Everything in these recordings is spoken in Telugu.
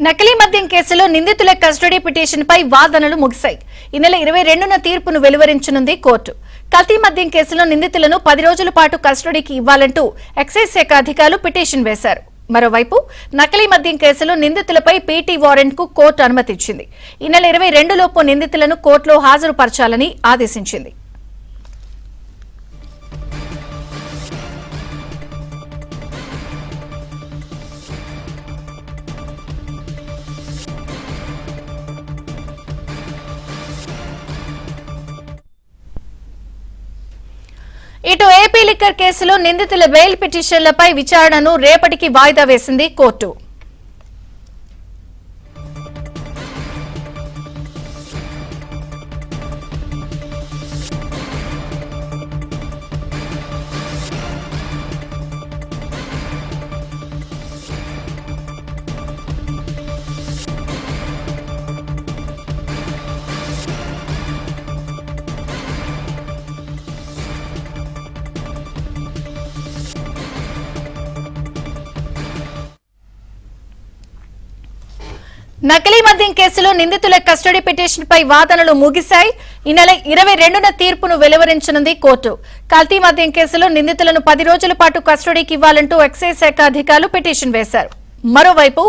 నకిలీ మద్యం కేసులో నిందితుల కస్టడీ పిటిషన్పై వాదనలు ముగిశాయి. ఈ నెల 22న తీర్పును వెలువరించనుంది కోర్టు. కల్తీ మద్యం కేసులో నిందితులను 10 రోజుల పాటు కస్టడీకి ఇవ్వాలంటూ ఎక్సైజ్ శాఖ అధికారులు పిటిషన్ వేశారు. మరోవైపు నకిలీ మద్యం కేసులో నిందితులపై పీటీ వారెంట్ కు కోర్టు అనుమతిచ్చింది. ఈ నెల 22 లోపు నిందితులను కోర్టులో హాజరుపరచాలని ఆదేశించింది. ఇటు ఏపీ లిక్కర్ కేసులో నిందితుల బెయిల్ పిటిషన్లపై విచారణను రేపటికి వాయిదా వేసింది కోర్టు. నకిలీ మద్యం కేసులో నిందితుల కస్టడీ పిటిషన్పై వాదనలు ముగిశాయి. ఈ నెల 22న తీర్పును వెలువరించనుంది కోర్టు. కల్తీ మద్యం కేసులో నిందితులను 10 రోజుల పాటు కస్టడీకి ఇవ్వాలంటూ ఎక్సైజ్ శాఖ అధికారులు పిటిషన్ వేశారు. మరోవైపు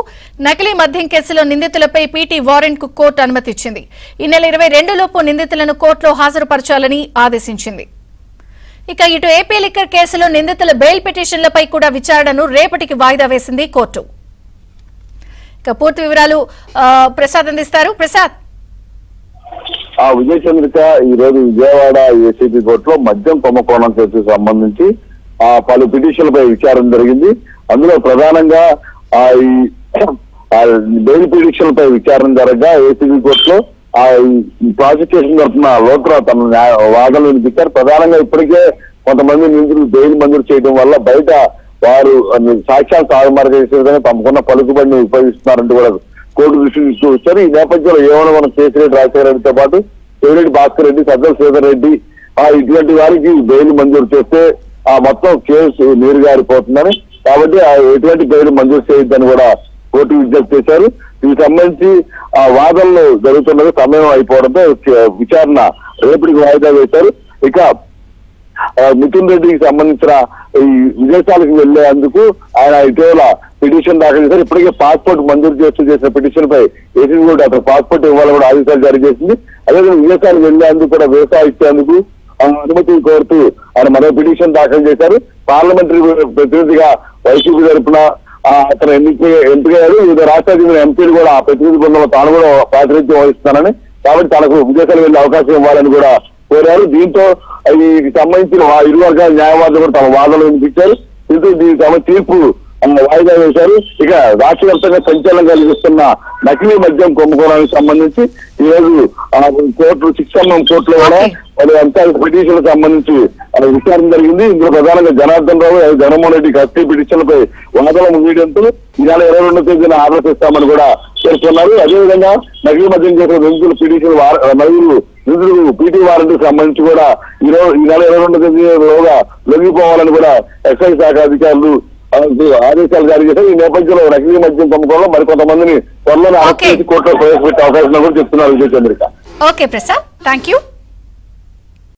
నకిలీ మద్యం కేసులో నిందితులపై పీటీ వారెంట్ కు కోర్టు అనుమతిచ్చింది. ఈ నెల 22 లోపు నిందితులను కోర్టులో హాజరుపరచాలని ఆదేశించింది. ఇక ఇటు ఏపీ లిక్కర్ కేసులో నిందితుల బెయిల్ పిటిషన్లపై కూడా విచారణను రేపటికి వాయిదా వేసింది కోర్టు. పూర్తి వివరాలు ప్రసాద్ అందిస్తారు. ప్రసాద్, విజయ చంద్రిక ఈ రోజు విజయవాడ ఏసీపీ కోర్టులో మద్యం కుంభకోణం కేసుకు సంబంధించి పలు పిటిషన్లపై విచారణ జరిగింది. అందులో ప్రధానంగా ఈ బెయిల్ పిటిషన్లపై విచారణ జరగగా ఏసీపీ కోర్టులో ప్రాసిక్యూషన్ తరఫున లోక్రా తన వాదనలు వినిపించారు. ప్రధానంగా ఇప్పటికే కొంతమంది నిందితులు బెయిల్ మంజూరు చేయడం వల్ల బయట వారు సాక్ష్యాలు తారుమారు చేసే విధంగా తమకున్న పలుకుబడిని ఉపయోగిస్తున్నారంటూ కూడా కోర్టు దృష్టి ఇస్తూ వచ్చారు. ఈ నేపథ్యంలో ఏమైనా మనం కేసిరెడ్డి రాజశేఖర రెడ్డితో పాటు చెవిరెడ్డి భాస్కర్ రెడ్డి, సజ్జల శ్రీధర్ రెడ్డి ఇటువంటి వారికి బెయిల్ మంజూరు చేస్తే మొత్తం కేసు నీరుగారిపోతుందని, కాబట్టి ఎటువంటి బెయిల్ మంజూరు చేయొద్దని కూడా కోర్టు విజ్ఞప్తి చేశారు. దీనికి సంబంధించి వాదనలు జరుగుతున్నది సమయం అయిపోవడంతో విచారణ రేపటికి వాయిదా వేశారు. ఇక మిథున్ రెడ్డికి సంబంధించిన ఈ విదేశాలకు వెళ్లేందుకు ఆయన ఇటీవల పిటిషన్ దాఖలు చేశారు. ఇప్పటికే పాస్పోర్ట్ మంజూరు చేసిన పిటిషన్ పై ఏసీబీ కోర్టు అతను పాస్పోర్ట్ ఇవ్వాలని కూడా ఆదేశాలు జారీ చేసింది. అదేవిధంగా విదేశాలకు వెళ్లేందుకు కూడా వీసా ఇచ్చేందుకు అనుమతి కోరుతూ ఆయన మరో పిటిషన్ దాఖలు చేశారు. పార్లమెంటరీ ప్రతినిధిగా వైసీపీ తరఫున అతను ఎంపికయ్యారు. వివిధ రాష్ట్రాలకు చెందిన ఎంపీలు కూడా ఆ ప్రతినిధి బృందంలో తాను కూడా ప్రాతినిధ్యం వహిస్తున్నానని, కాబట్టి తనకు విదేశాలకు వెళ్లే అవకాశం ఇవ్వాలని కూడా కోరారు. దీంతో ఈ సంబంధించిన ఇరు వర్గాల న్యాయవాదులు కూడా తమ వాదనలు వినిపించారు. దీనికి తమ తీర్పు వాయిదా వేశారు. ఇక రాష్ట్ర వ్యాప్తంగా సంచలనం కలిగిస్తున్న నకిలీ మద్యం కుంభకోణానికి సంబంధించి ఈ రోజు కోర్టు 6 కోర్టులో కూడా పలు అంశాల పిటిషన్లకు సంబంధించి విచారణ జరిగింది. ఇందులో ప్రధానంగా జనార్దన్ రావు, జగన్మోహన్ రెడ్డి కస్టడీ పిటిషన్లపై వాదనలు ముగియడంతో ఈ నెల 22వ తేదీన ఆర్డర్ ఇస్తామని కూడా పేర్కొన్నారు. అదేవిధంగా నకిలీ మద్యం చేసిన నిందితుల పిటిషన్ మరియు నిధులు పీటీ వారెంట్ సంబంధించి కూడా ఈ నెల 22వ తేదీలోగా లొంగిపోవాలని కూడా ఎక్సైజ్ శాఖ అధికారులు ఆదేశాలు జారీ చేశారు. ఈ నేపథ్యంలో నకిలీ మద్యం కుంభకోణంలో మరికొంతమందిని త్వరలో కోర్టులో ప్రవేశపెట్టే అవకాశం కూడా చెప్తున్నారు Vijaya Chandrika. Okay Prasad, thank you.